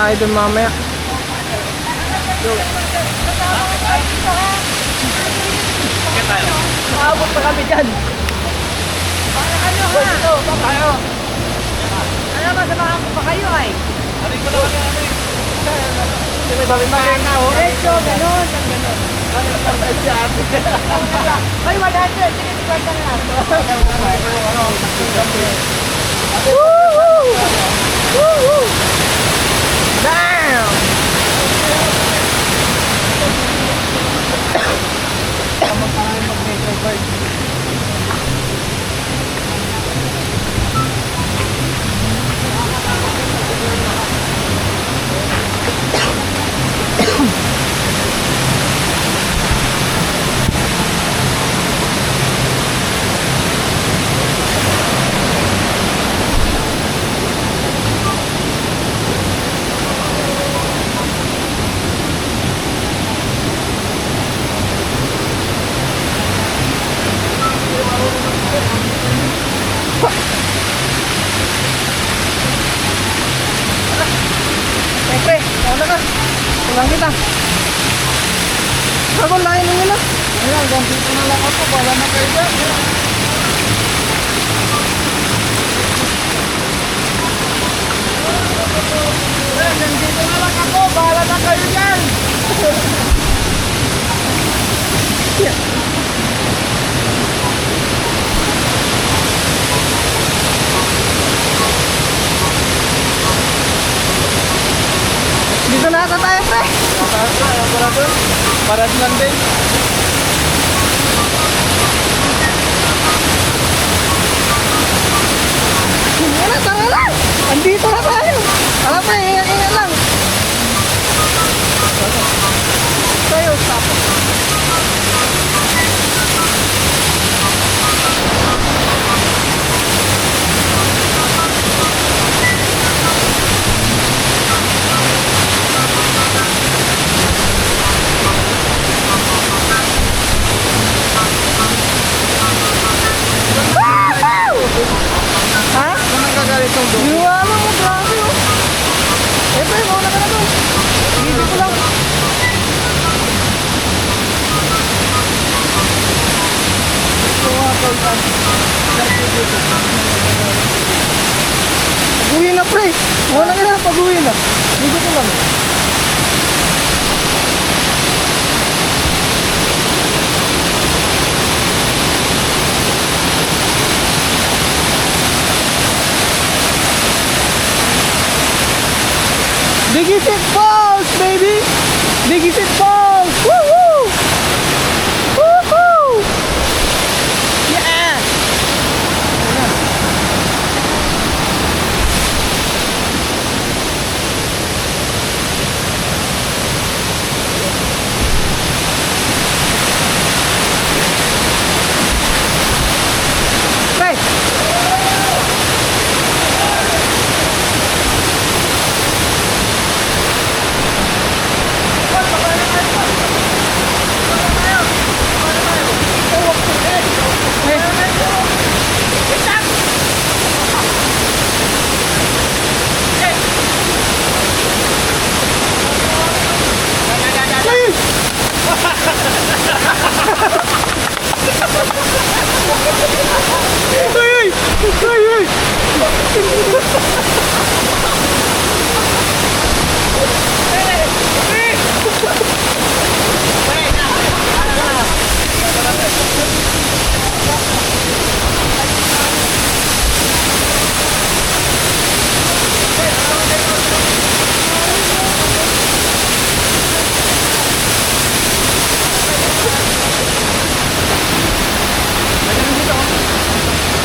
tayo dun mamaya. Maabot pa kami dyan. Ano ha? Ito, tayo. Ano ba samahan ko pa kayo ay? May balik-balik na oh. Medyo ganun, ganun. Ay, 100. Sige, 50 na lang. Woo! Woo! Damn! Siyempre, wala ka. Kulang kita. Ako, lain mo nila. Ayan, dito na lang ako. Wala na kayo dyan. Ayan, dito na lang ako. Bahala na kayo dyan. Dito na ata tayo, pre. Para lang din. Sige na, tara na. Andito na tayo. Tara pre, ingat-ingat lang. Tayo, stop. Ha? Saan ang gagalit ng doon? Ginawa mo, grabe oh. Eh pre, mauna ka na doon. Dito ko lang. Pag-uwi na pre. Mauna ka na, pag-uwi na. Dito ko lang. Digisit Falls, baby! Digisit Falls! Woohoo! Woohoo! Yeah! Right! Ay! Ay!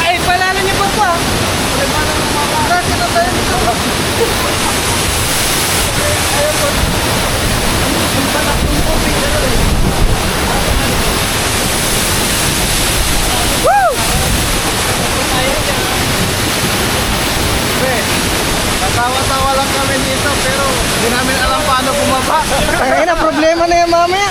Ay, palala niyo pa po. Kasi na tayo dito. Woo! Tatawa-tawa lang kami dito pero hindi namin alam paano bumaba. Ay na, problema na yan mamaya.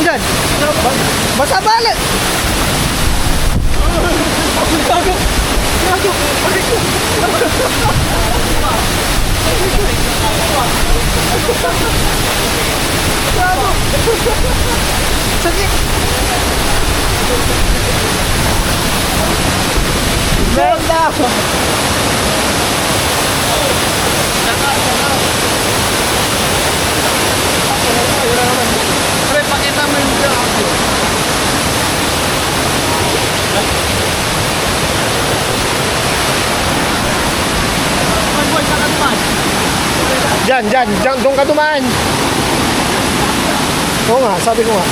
Diyan. Basa balik. Gago. Gago. Gago. Sakit. Benda. Pre, pakita mo yung video. Diyan, diyan, diyan, doon ka dumaan. Oo nga, sabi ko nga.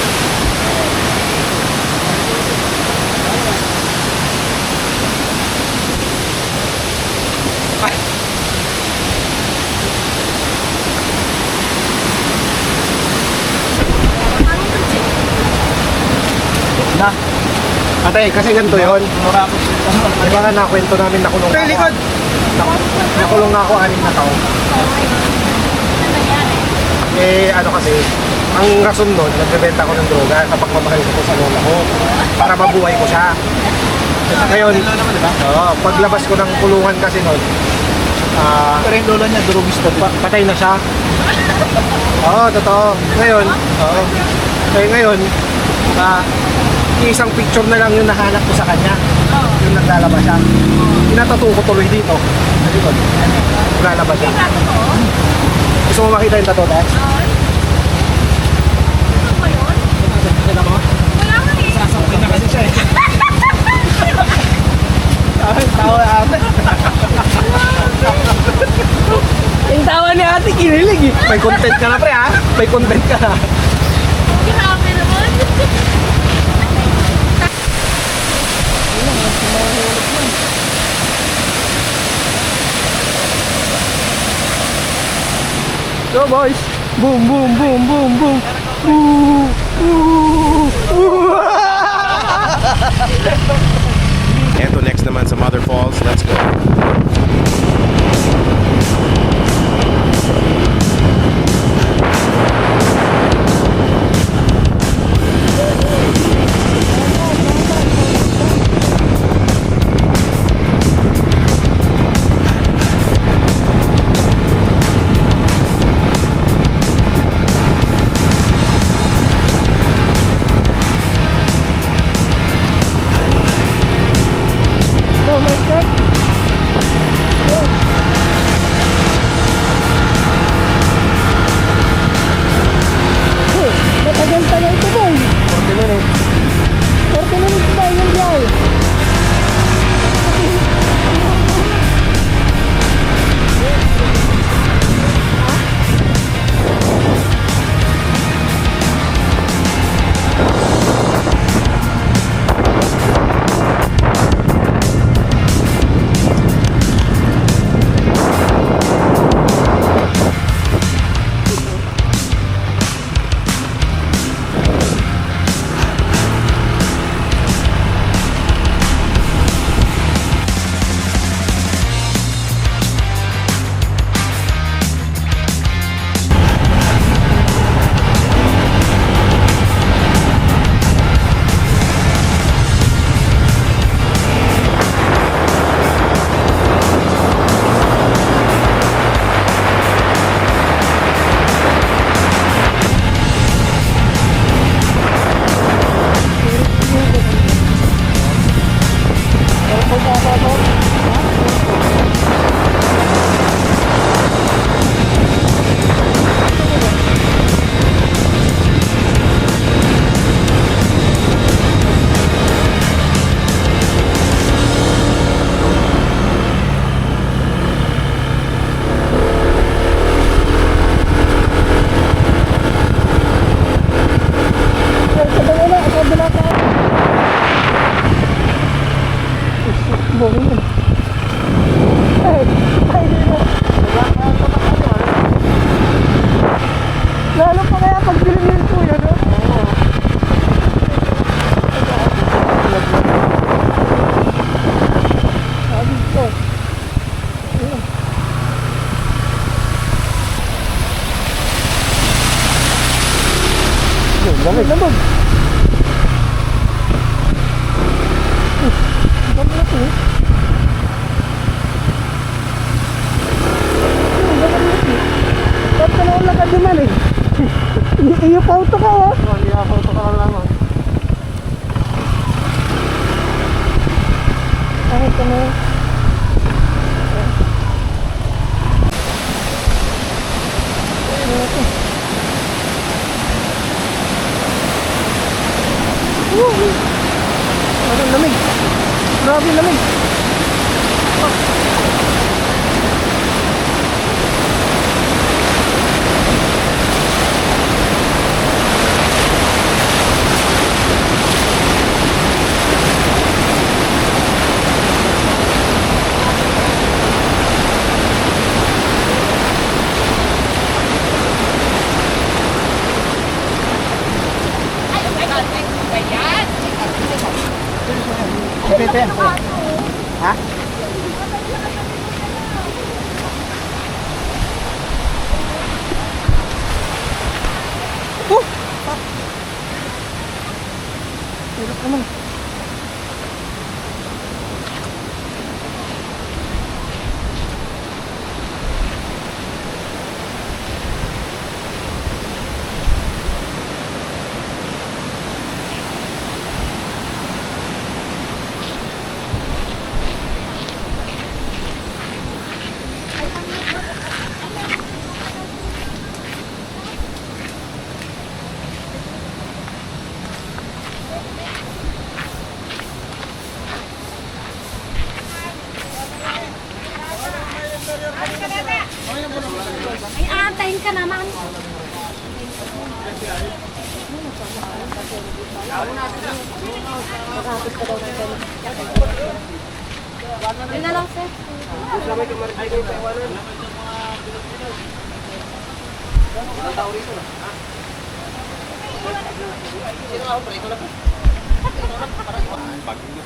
Na. Ate, kasi ganito yun. Di ba nga nakwento namin nakulong ako. Likod! Nakulong nga ako 6 na taon. Eh, ano kasi, ang rason nun, nagbebenta ko ng droga kapag mamahal ko sa lola ko para mabuhay ko siya. Ngayon, paglabas ko ng kulungan kasi nun, Pero yung lola niya, durugista pa. patay na siya. Oo, totoo. Ngayon, oo. Kaya ngayon, isang picture na lang yung nahanap ko sa kanya. Yung naglalabas siya. Pinatato ko tuloy dito. Dito. Naglalabas siya. Gusto mo makita yung tattoo na? Sasakit na kasi siya eh. Tawa ate. Yung tawa ni ate, kinilig eh. May content ka na pre ha? May content ka na. Grabe naman. So boys, boom, boom, boom, boom, boom. Ooh, ooh, ooh. Eto next naman sa Mother Falls. Let's go. Oh my God. Oh, matagal-tagal ito boy. 40 minutes. 40 minutes ba yung biyahe? Bongin. Parang lamig. Grabe lamig. Ay, oh my God. Ay, ba yan? Pipete. Ha? Hirap naman. Ay, aantayin ka naman. Yun na lang, sir.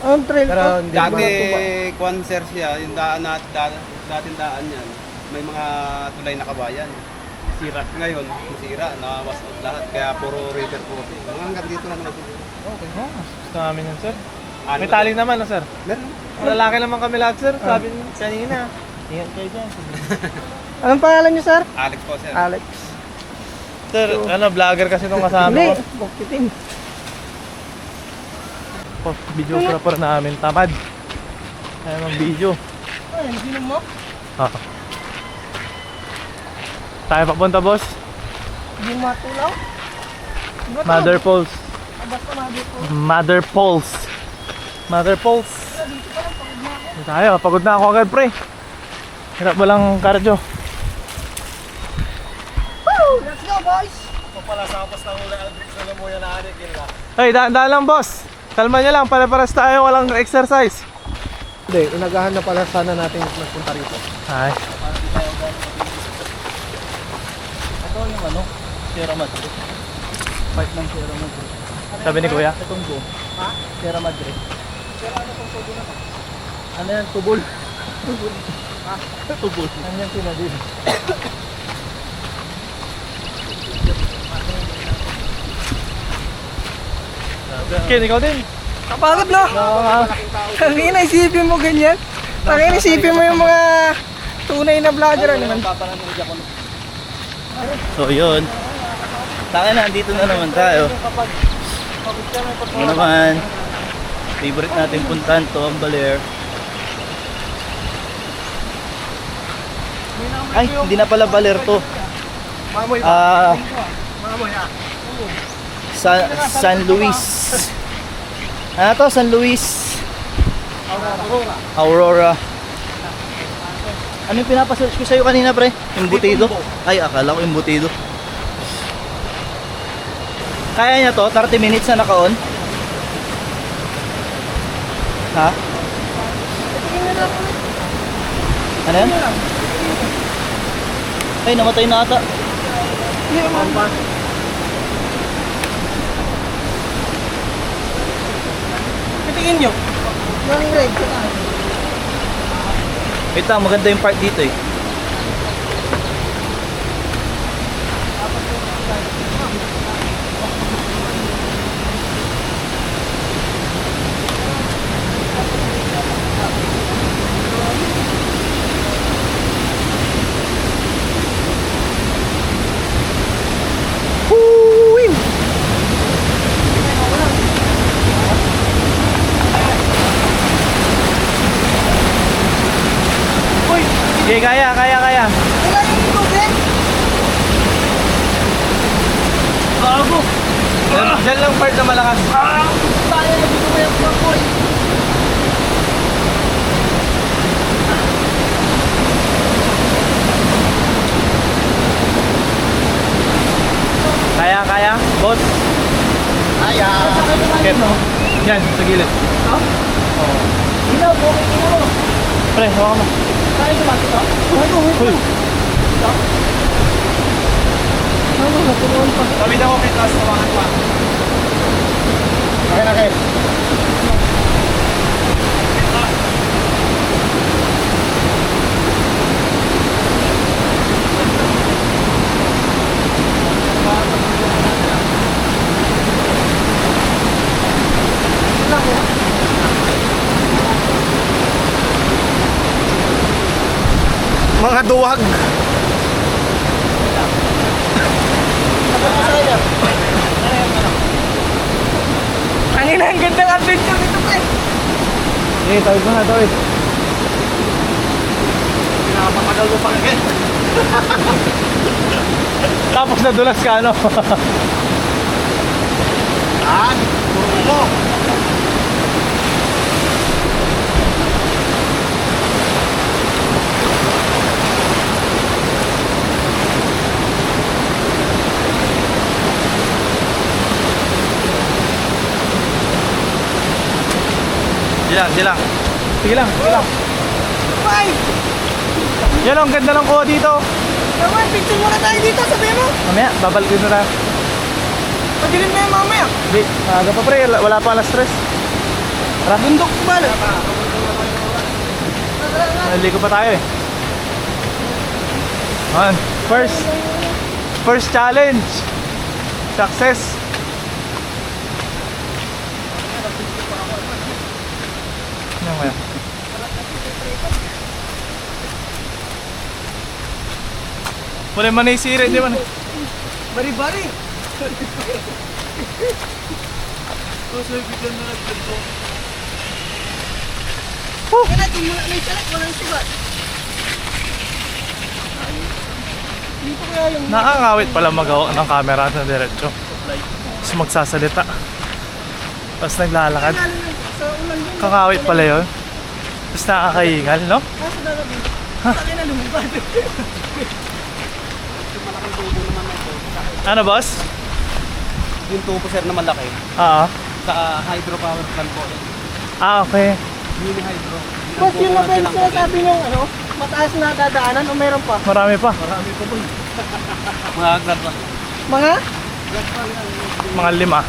Ang trail Pero to. hindi Dati, naman kwanser siya, yung daan dating daan yan. May mga tulay na kabayan. Sira. Ngayon, masira, nakawas out lahat. Kaya puro river po. Hanggang dito na naman. Okay. Oh, gusto namin yan, sir. Ano May ba tali naman, no, sir? Meron. Lalaki naman kami lahat, sir. Sabi niyo kanina. Ingat kayo dyan. Anong pangalan niyo, sir? Alex po, sir. Alex. Sir, ano, vlogger kasi nung kasama Hindi. ko. Bukitin. Oh, videographer namin, tamad. Ayaw ng video. Ay, hindi mo? Oo. Tayo papunta, boss. Hindi matulaw? Mother Falls. Basta mother po. Mother Falls. Mother Falls. Dito tayo, pagod na ako agad, pre. Hirap walang cardio. Woo! Let's go, boys! Hey, daan lang, boss. Kalma niya lang, para-paras tayo, walang exercise. Hindi, inagahan na pala sana natin magpunta rito. Ay, Ito yung ano, Sierra Madre. Part ng Sierra Madre. sabi ni Kuya. Itong go. Ha? Sierra Madre. Ano yan? Tubol. Tubol. Ha? Tubol. Ano yan sinadin? Ken, ikaw din. Kapagod no? Tangina, isipin mo ganyan. Tangina, isipin mo yung mga tunay na vlogger. Ano man? So yun. Taka na, andito na naman tayo. Ano naman, favorite natin puntahan to, ang Baler. Ay, hindi na pala Baler to. San Luis. Ano to? San Luis Aurora. Ano yung pinapasearch ko sa'yo kanina, pre? Embutido? Ay, akala ko embutido. Kaya niya to? 30 minutes na naka-on? Ha? Ano yan? Ay, namatay na ata. Pitingin nyo. Yung red. Wait lang, maganda yung part dito eh. Okay, kaya. Wala yung tubig. Bago! Diyan lang part na malakas. Tayo na dito may pagkoy. Kaya, boss. Kaya. Get. Yan, sa gilid. Ilaw, okay mo. Pre, hawakan mo. Kaya ko ba ito? Uy. Kami na okay, tapos tawakan pa. Okay. Mga duwag. Kanina, ang gandang adventure nito, pre. Sige, tawid mo na, tawid. Pinakapatagal mo pa rin. Tapos nadulas ka, ano? Puro mo. Silang. Sige lang. Bye! Yan, ang ganda ng kuha dito. Naman, picture muna tayo dito, sabihin mo. Mamaya, babalik din na tayo. Pagilin mo yung mamaya. Hindi, maaga pa pre, wala pa alas 3. Tara, Bundok ko ba? naligo pa tayo eh. Man, first challenge. Success. Ano kaya? Wala man na isira, di man. Bari-bari. Kaya natin muna may salat, walang sibat. Dito kaya yung... Nakakawit pala magawa ng camera na diretso. Tapos magsasalita. Tapos naglalakad. Lalo yun, sa ulan yun. Kakawit pala yun. Tapos nakakahingal, no? Kaso dalabi. Laki na lumubad. Ano boss? Yung tubo sir na malaki. Oo. Sa hydropower plant po. Okay. Mini hydro. Boss, yun na ba yung sinasabi niyong ano? Mataas na dadaanan o meron pa? Marami pa. Mga grad pa. Mga? Mga 5.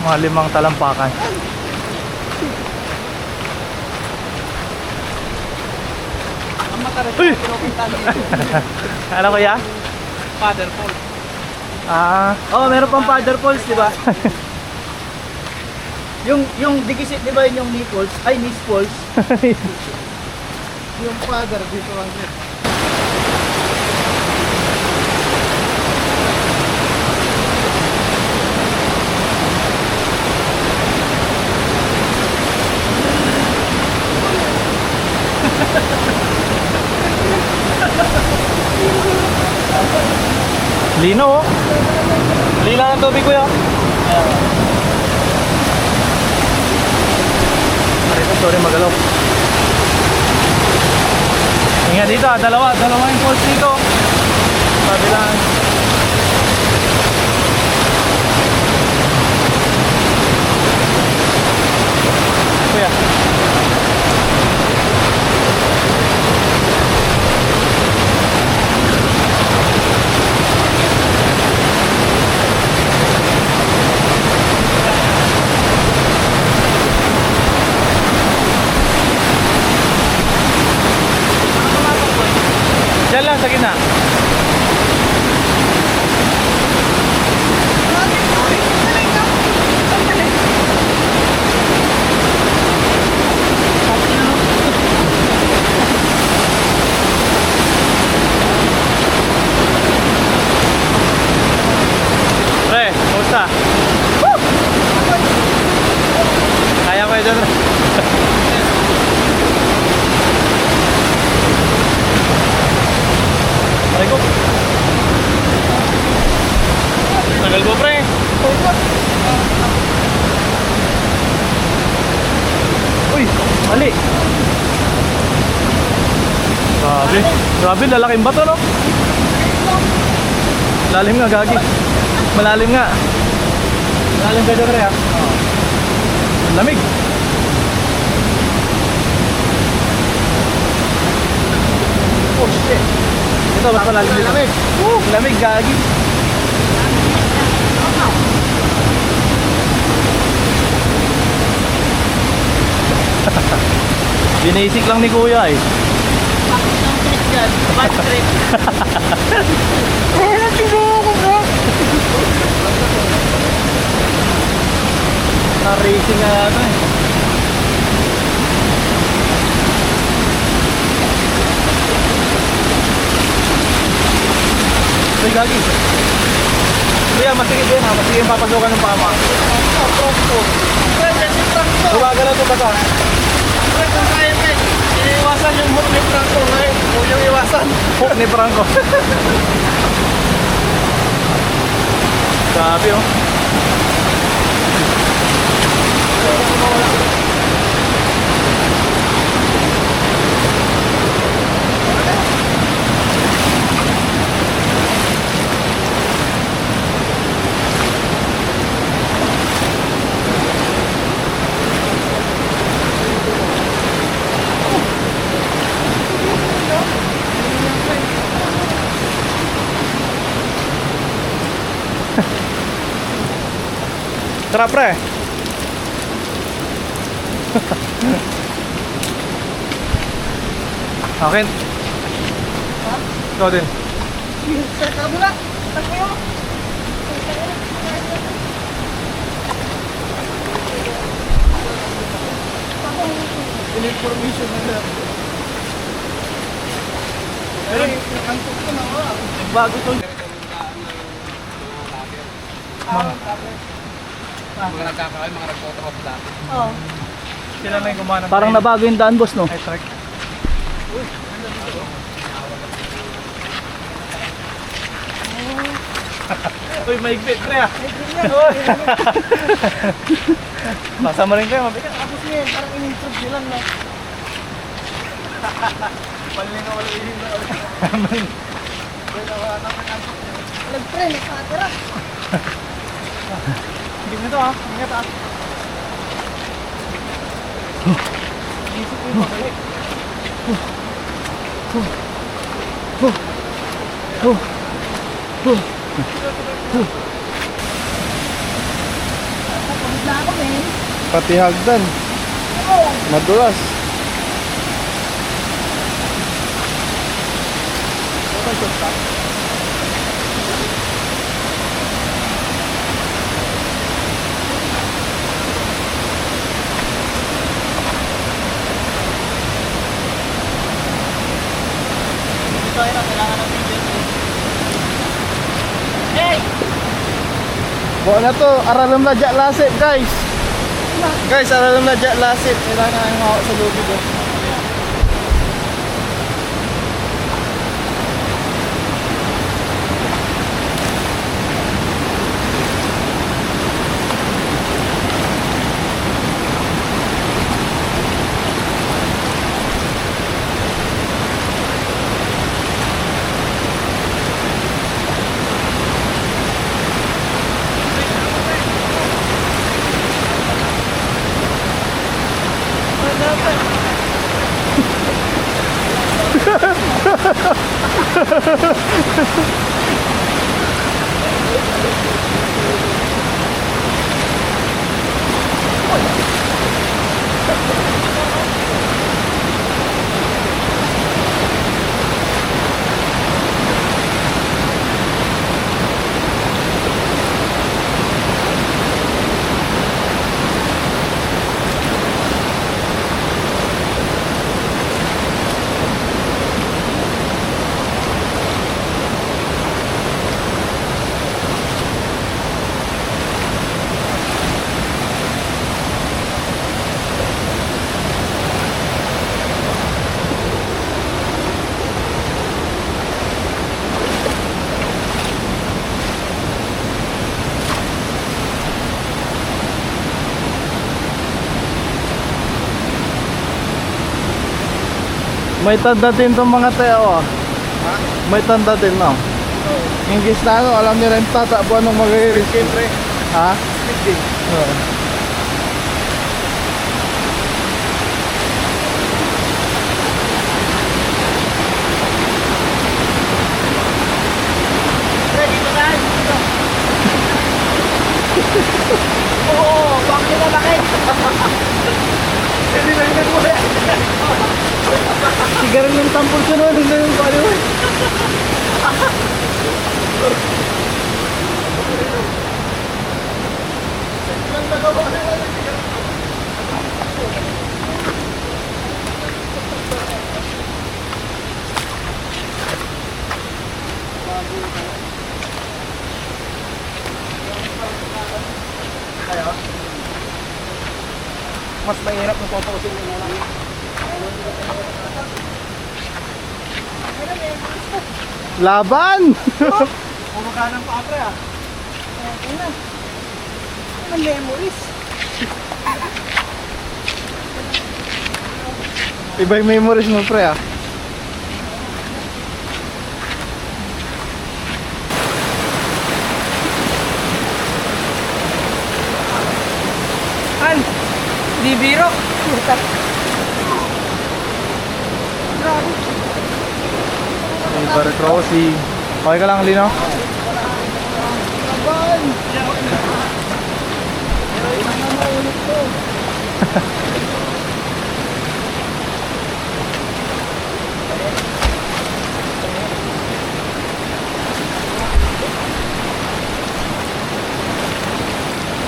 Mga 5 talampakan. Ang matarik Uy! pero pintado. Ano kuya? Father Paul. Oh, meron pang father falls, di ba? yung digisit, di ba yun yung knee falls? Ay, knees falls. Yung father dito lang sir. Lino oh. Lino ng tubig kuya. Marito, sorry magalaw. Ingat dito ah, dalawa yung falls dito. Kabilaan. Kuya. Diyan lang sa gitna. Pre, kumusta? Woo! Kaya ko yun dyan. Grabe, lalaking bato, no? Lalim nga, gagi. Malalim nga. Malalim ka dyan, pre, ha? Lamig. Oh, shit. Ito, mas malalim dito. Lamig. Lamig, gagi. Binasic lang ni Kuya eh. Na-racing na ano eh. Uy, gagi. Kuya, masigit din ha. Masigit yung papasukan ng pama. Huwaga lang ito baka. Iniiwasan yung hook ni Franco ngayon. Huwag yung iwasan. Hook ni Franco. Grabe oh. Tara pre. Akin. Ikaw din. Sa mula. Tayo. Information na lang. Pero nakantok ko na wala. Bago to. Mga nagkakakal, mga nagpotrop dati. Oo. Sila na yung gumana. Parang nabago yung daan, boss, no? Ay, truck. Uy, maigpit pre ah. Basa mo rin kayo, mabigat. Tapos ngayon, parang in-improve nila na. Paling wala ihin na. Nag-pre, nagpatira. Hindi nito ah, ingat ah. Isip ko yung mabalik. Pagod ako, men. Pati hagdan. Madulas. Buo na to, aralam na dya lasit guys. Guys, aralam na dya lasit. Kailangan na yung hawak sa lubid oh. May tanda din tong mga tao ah. May tanda din no. Ingis na ano, alam nila yung tatabuan ng mag-i-risk. Siyempre, Ha? speed din. Oo. Oo, bakit na bakit? Hindi na yun mo yan. Sigarin yung tampol sunod, hindi yung paliw. Mas mahirap kung papausin mo na lang. Laban! Pumaganan pa pre ah. Ang memories. Iba yung memories mo pre ah. An, di biro. Puta. Grabe. Hey, Barret Rossi. Okay ka lang, Lino?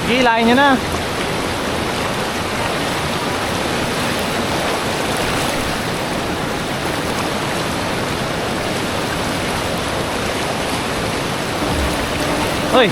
Sige, lain nyo na. Hoy,